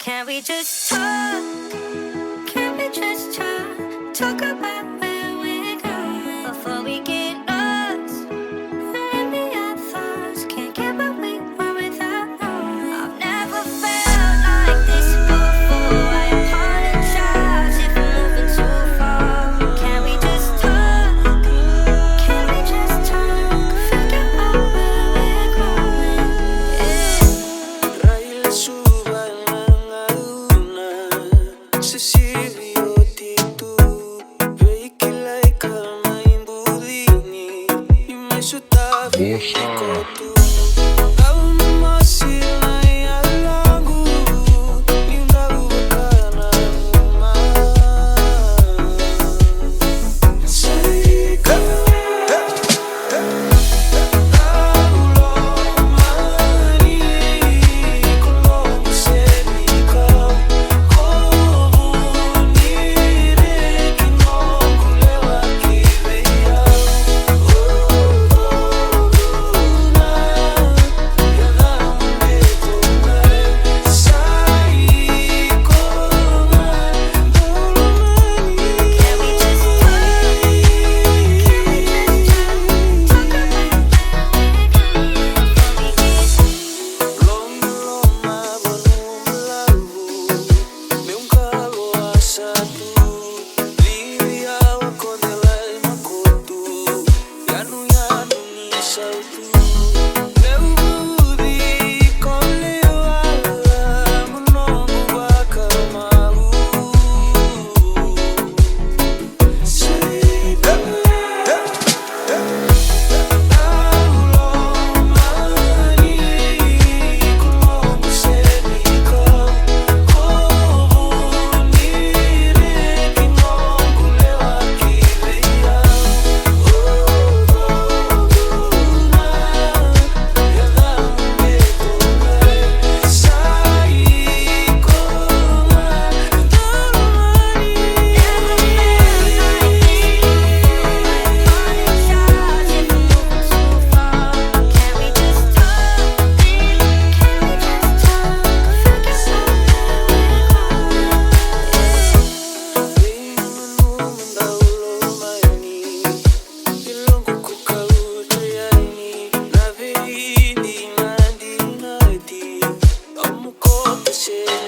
Can we just talk? Can we just talk? Talk about where we're going before we get lost. Maybe our thoughts can't get what we want without knowing. I've never felt like this before. I apologize if I'm moving too far. Can we just talk? Can we just talk? Figure out where we're going. Raila suba na una Cecilio titu Veikilai kama imbudini Imesutavi kotu Au masih na yalangu Ninawakana uma Saika shit.